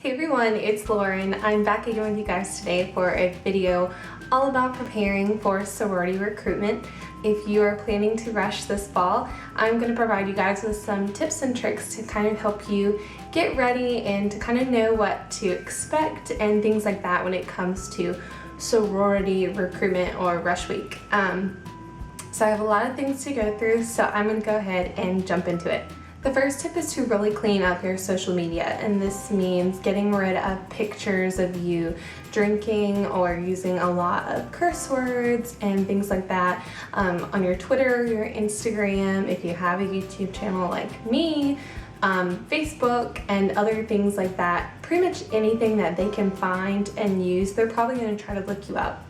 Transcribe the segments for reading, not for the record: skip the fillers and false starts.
Hey everyone, it's Lauren. I'm back again with you guys today for a video all about preparing for sorority recruitment. If you are planning to rush this fall, I'm going to provide you guys with some tips and tricks to kind of help you get ready and to kind of know what to expect and things like that when it comes to sorority recruitment or rush week. So I have a lot of things to go through, so I'm going to go ahead and jump into it. The first tip is to really clean up your social media, and this means getting rid of pictures of you drinking or using a lot of curse words and things like that on your Twitter, your Instagram, if you have a YouTube channel like me, Facebook, and other things like that. Pretty much anything that they can find and use, they're probably going to try to look you up.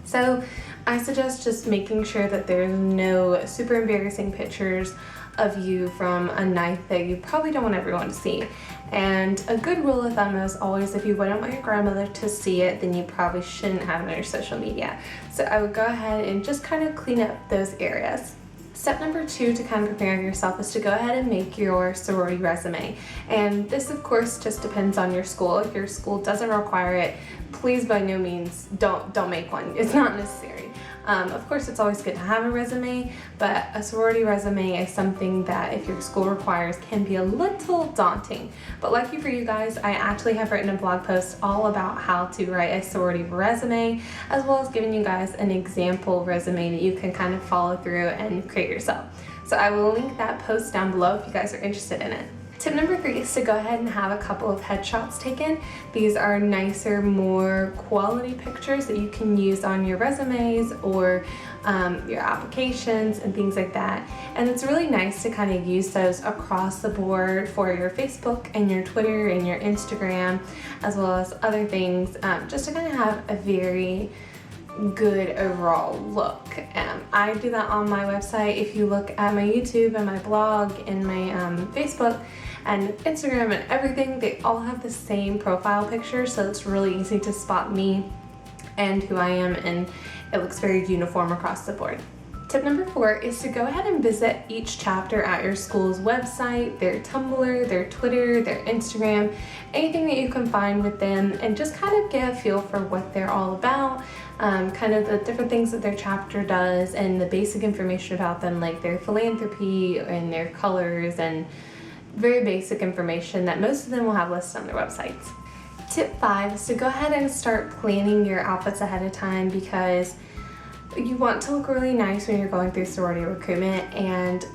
So I suggest just making sure that there's no super embarrassing pictures of you from a night that you probably don't want everyone to see. And a good rule of thumb is always, if you wouldn't want your grandmother to see it, then you probably shouldn't have it on your social media. So I would go ahead and just kind of clean up those areas. Step number 2 to kind of prepare yourself is to go ahead and make your sorority resume. And this of course just depends on your school. If your school doesn't require it, please by no means don't make one. It's not necessary. Of course, it's always good to have a resume, but a sorority resume is something that if your school requires can be a little daunting. But lucky for you guys, I actually have written a blog post all about how to write a sorority resume, as well as giving you guys an example resume that you can kind of follow through and create yourself. So I will link that post down below if you guys are interested in it. Tip number 3 is to go ahead and have a couple of headshots taken. These are nicer, more quality pictures that you can use on your resumes or your applications and things like that. And it's really nice to kind of use those across the board for your Facebook and your Twitter and your Instagram, as well as other things, just to kind of have a very good overall look. I do that on my website. If you look at my YouTube and my blog and my Facebook and Instagram and everything, they all have the same profile picture, so it's really easy to spot me and who I am, and it looks very uniform across the board. Tip number 4 is to go ahead and visit each chapter at your school's website, their Tumblr, their Twitter, their Instagram, anything that you can find with them, and just kind of get a feel for what they're all about, kind of the different things that their chapter does, and the basic information about them, like their philanthropy and their colors, and very basic information that most of them will have listed on their websites. Tip 5 is to go ahead and start planning your outfits ahead of time, because you want to look really nice when you're going through sorority recruitment, and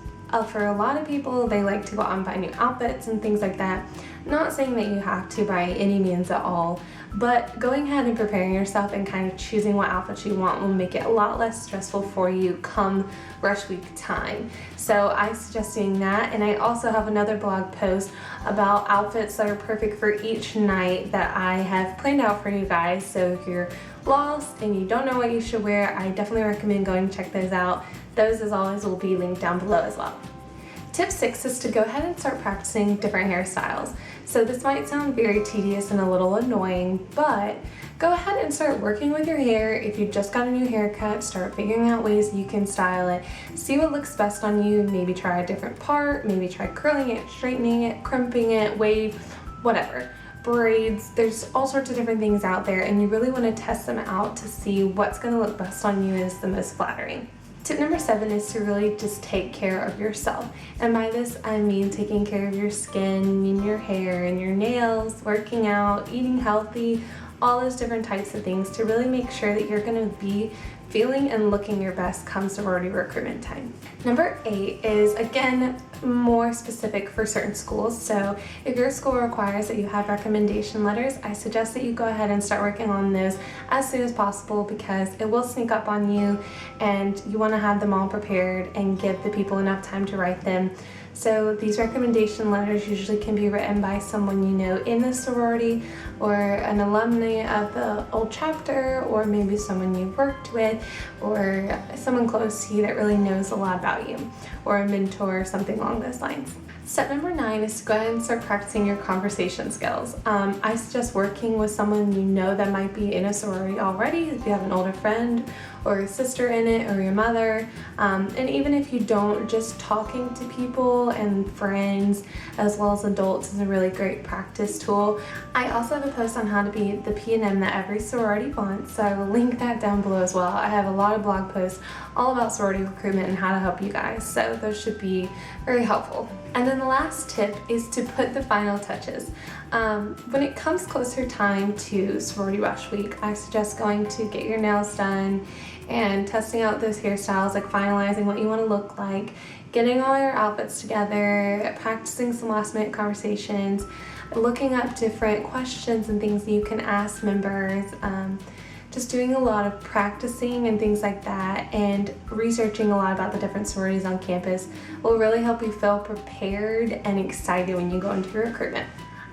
for a lot of people, they like to go out and buy new outfits and things like that. Not saying that you have to by any means at all, but going ahead and preparing yourself and kind of choosing what outfits you want will make it a lot less stressful for you come rush week time. So I suggest doing that, and I also have another blog post about outfits that are perfect for each night that I have planned out for you guys. So if you're lost and you don't know what you should wear, I definitely recommend going check those out. Those, as always, will be linked down below as well. Tip 6 is to go ahead and start practicing different hairstyles. So this might sound very tedious and a little annoying, but go ahead and start working with your hair. If you just got a new haircut, start figuring out ways you can style it. See what looks best on you. Maybe try a different part, maybe try curling it, straightening it, crimping it, wave, whatever. Braids, there's all sorts of different things out there, and you really want to test them out to see what's going to look best on you and is the most flattering. Tip number 7 is to really just take care of yourself. And by this, I mean taking care of your skin and your hair and your nails, working out, eating healthy, all those different types of things to really make sure that you're going to be feeling and looking your best come sorority recruitment time. Number 8 is, again, more specific for certain schools. So if your school requires that you have recommendation letters, I suggest that you go ahead and start working on those as soon as possible, because it will sneak up on you and you want to have them all prepared and give the people enough time to write them. So these recommendation letters usually can be written by someone you know in the sorority, or an alumni of the old chapter, or maybe someone you've worked with, or someone close to you that really knows a lot about you, or a mentor or something along those lines. Step number 9 is to go ahead and start practicing your conversation skills. I suggest working with someone you know that might be in a sorority already, if you have an older friend or a sister in it or your mother. And even if you don't, just talking to people and friends as well as adults is a really great practice tool. I also have a post on how to be the P&M that every sorority wants, so I will link that down below as well. I have a lot of blog posts all about sorority recruitment and how to help you guys, so those should be very helpful. And then the last tip is to put the final touches. When it comes closer time to sorority rush week, I suggest going to get your nails done and testing out those hairstyles, like finalizing what you want to look like, getting all your outfits together, practicing some last minute conversations, looking up different questions and things that you can ask members, just doing a lot of practicing and things like that, and researching a lot about the different sororities on campus will really help you feel prepared and excited when you go into your recruitment.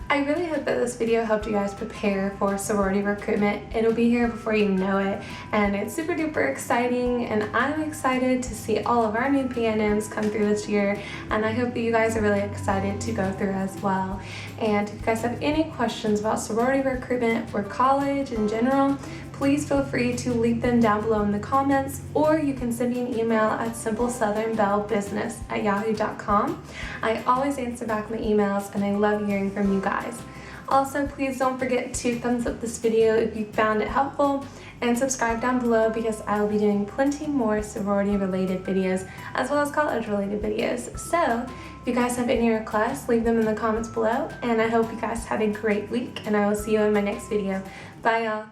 I really hope that this video helped you guys prepare for sorority recruitment. It'll be here before you know it, and it's super duper exciting, and I'm excited to see all of our new PNMs come through this year, and I hope that you guys are really excited to go through as well. And if you guys have any questions about sorority recruitment or college in general, please feel free to leave them down below in the comments, or you can send me an email at simplesouthernbellebusiness@yahoo.com. I always answer back my emails, and I love hearing from you guys. Also, please don't forget to thumbs up this video if you found it helpful, and subscribe down below because I will be doing plenty more sorority related videos as well as college related videos. So if you guys have any requests, leave them in the comments below, and I hope you guys had a great week, and I will see you in my next video. Bye y'all.